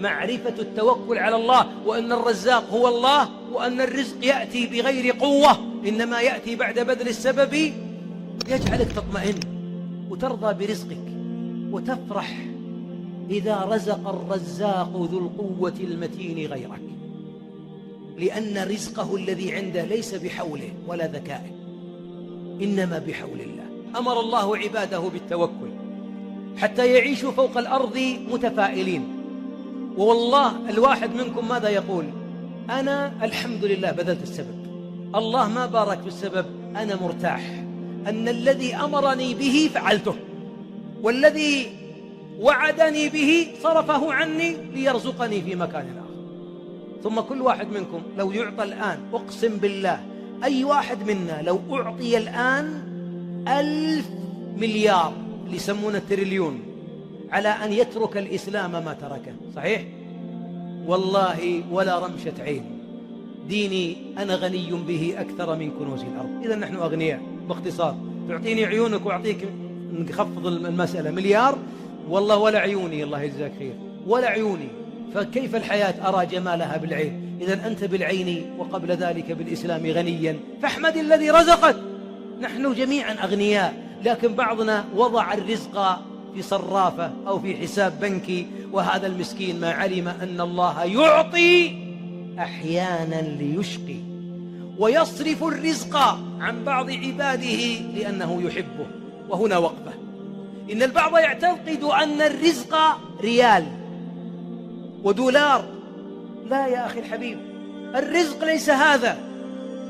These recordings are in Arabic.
معرفة التوكل على الله، وأن الرزاق هو الله، وأن الرزق يأتي بغير قوة، إنما يأتي بعد بذل السبب، يجعلك تطمئن وترضى برزقك وتفرح إذا رزق الرزاق ذو القوة المتين غيرك، لأن رزقه الذي عنده ليس بحوله ولا ذكائه، إنما بحول الله. أمر الله عباده بالتوكل حتى يعيشوا فوق الأرض متفائلين. والله الواحد منكم ماذا يقول؟ أنا الحمد لله بذلت السبب، الله ما بارك في السبب، أنا مرتاح أن الذي أمرني به فعلته، والذي وعدني به صرفه عني ليرزقني في مكان آخر. ثم كل واحد منكم لو يعطى الآن، أقسم بالله أي واحد منا لو أعطي الآن 1000 مليار اللي يسمونه تريليون على أن يترك الإسلام ما تركه، صحيح؟ والله ولا رمشة عين، ديني أنا غني به أكثر من كنوز الأرض. إذا نحن أغنياء. باختصار تعطيني عيونك وأعطيك، نخفض المسألة، مليار، والله ولا عيوني، الله يجزاك خير، ولا عيوني. فكيف الحياة أرى جمالها بالعين؟ إذا أنت بالعين وقبل ذلك بالإسلام غنيا، فاحمد الذي رزقك. نحن جميعا أغنياء، لكن بعضنا وضع الرزق في صرافة أو في حساب بنكي، وهذا المسكين ما علم أن الله يعطي أحيانا ليشقي، ويصرف الرزق عن بعض عباده لأنه يحبه. وهنا وقفة. إن البعض يعتقد أن الرزق ريال ودولار. لا يا أخي الحبيب، الرزق ليس هذا.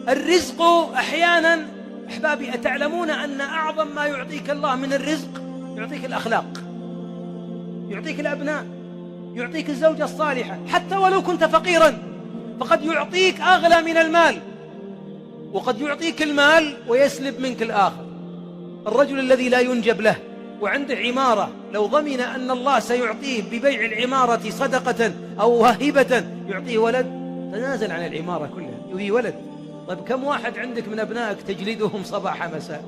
الرزق أحيانا أحبابي، أتعلمون أن أعظم ما يعطيك الله من الرزق يعطيك الأخلاق، يعطيك الأبناء، يعطيك الزوجة الصالحة. حتى ولو كنت فقيرا فقد يعطيك أغلى من المال، وقد يعطيك المال ويسلب منك الآخر. الرجل الذي لا ينجب له وعنده عمارة، لو ضمن أن الله سيعطيه ببيع العمارة صدقة أو هبة يعطيه ولد، تنازل عن العمارة كلها يبي ولد. طيب كم واحد عندك من أبنائك تجلدهم صباح مساء؟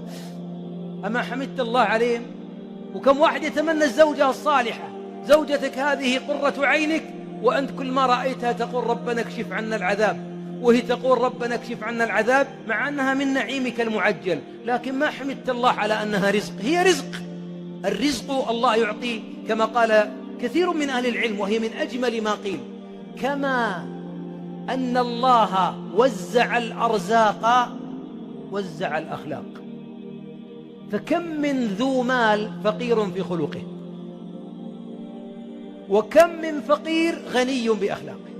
أما حمدت الله عليهم؟ وكم واحد يتمنى الزوجة الصالحة؟ زوجتك هذه قرة عينك، وأنت كل ما رأيتها تقول ربنا اكشف عنا العذاب، وهي تقول ربنا اكشف عنا العذاب، مع أنها من نعيمك المعجل، لكن ما حمدت الله على أنها رزق. هي رزق. الرزق الله يعطي كما قال كثير من أهل العلم، وهي من أجمل ما قيل، كما أن الله وزع الأرزاق وزع الأخلاق. فكم من ذو مال فقير في خلقه، وكم من فقير غني بأخلاقه.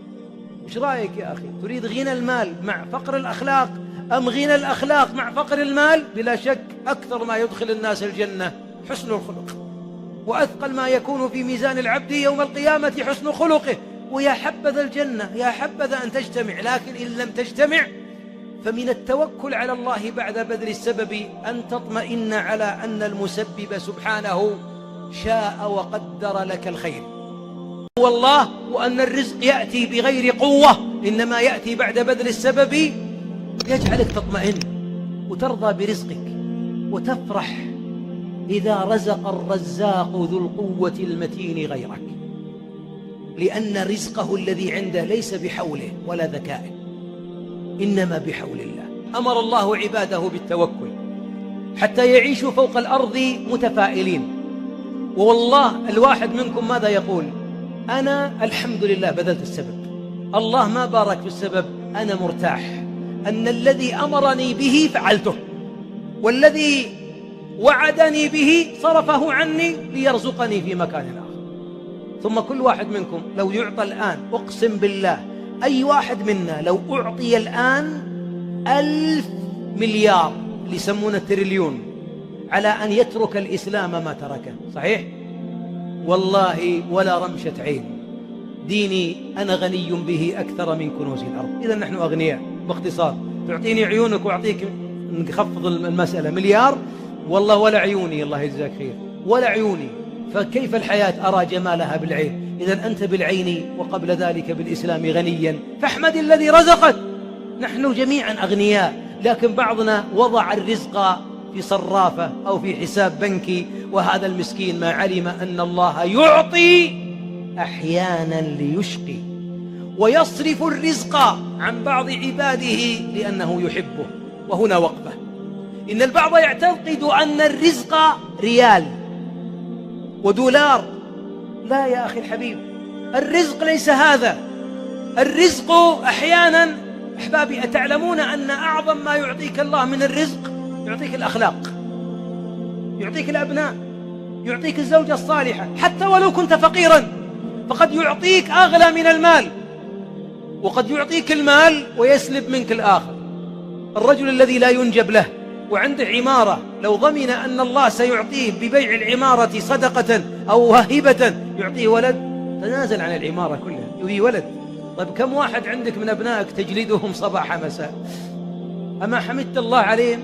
إيش رأيك يا أخي؟ تريد غنى المال مع فقر الأخلاق، أم غنى الأخلاق مع فقر المال؟ بلا شك أكثر ما يدخل الناس الجنة حسن الخلق، وأثقل ما يكون في ميزان العبد يوم القيامة حسن خلقه. ويا حبذا الجنة، يا حبذا أن تجتمع، لكن إن لم تجتمع فمن التوكل على الله بعد بذل السبب أن تطمئن على أن المسبب سبحانه شاء وقدر لك الخير. والله وأن الرزق يأتي بغير قوة، إنما يأتي بعد بذل السبب، يجعلك تطمئن وترضى برزقك وتفرح إذا رزق الرزاق ذو القوة المتين غيرك، لأن رزقه الذي عنده ليس بحوله ولا ذكائه، إنما بحول الله. أمر الله عباده بالتوكل حتى يعيشوا فوق الأرض متفائلين. والله الواحد منكم ماذا يقول؟ أنا الحمد لله بذلت السبب، الله ما بارك في السبب، أنا مرتاح أن الذي أمرني به فعلته، والذي وعدني به صرفه عني ليرزقني في مكان آخر. ثم كل واحد منكم لو يعطى الآن، أقسم بالله أي واحد منا لو أعطي الآن 1000 مليار اللي يسمونه تريليون على أن يترك الإسلام ما تركه، صحيح؟ والله ولا رمشة عين، ديني أنا غني به أكثر من كنوز الأرض. إذا نحن أغنياء. باختصار تعطيني عيونك وأعطيك، نخفض المسألة، مليار، والله ولا عيوني، الله يجزاك خير، ولا عيوني. فكيف الحياة أرى جمالها بالعين؟ إذا أنت بالعين وقبل ذلك بالإسلام غنيا، فاحمد الذي رزقك. نحن جميعا أغنياء، لكن بعضنا وضع الرزق في صرافة أو في حساب بنكي، وهذا المسكين ما علم أن الله يعطي أحيانا ليشقي، ويصرف الرزق عن بعض عباده لأنه يحبه. وهنا وقفة. إن البعض يعتقد أن الرزق ريال ودولار. لا يا أخي الحبيب، الرزق ليس هذا. الرزق أحيانا أحبابي، أتعلمون أن أعظم ما يعطيك الله من الرزق يعطيك الأخلاق، يعطيك الأبناء، يعطيك الزوجة الصالحة. حتى ولو كنت فقيرا فقد يعطيك أغلى من المال، وقد يعطيك المال ويسلب منك الآخر. الرجل الذي لا ينجب له وعنده عمارة، لو ضمن أن الله سيعطيه ببيع العمارة صدقة أو هبة يعطيه ولد، تنازل عن العمارة كلها يبي ولد. طيب كم واحد عندك من أبنائك تجلدهم صباح مساء؟ أما حمدت الله عليهم؟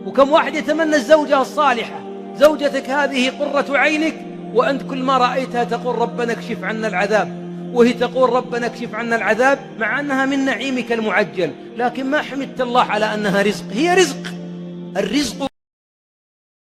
وكم واحد يتمنى الزوجة الصالحة؟ زوجتك هذه قرة عينك، وأنت كل ما رأيتها تقول ربنا اكشف عنا العذاب، وهي تقول ربنا اكشف عنا العذاب، مع أنها من نعيمك المعجل، لكن ما حمدت الله على أنها رزق. هي رزق. الرزق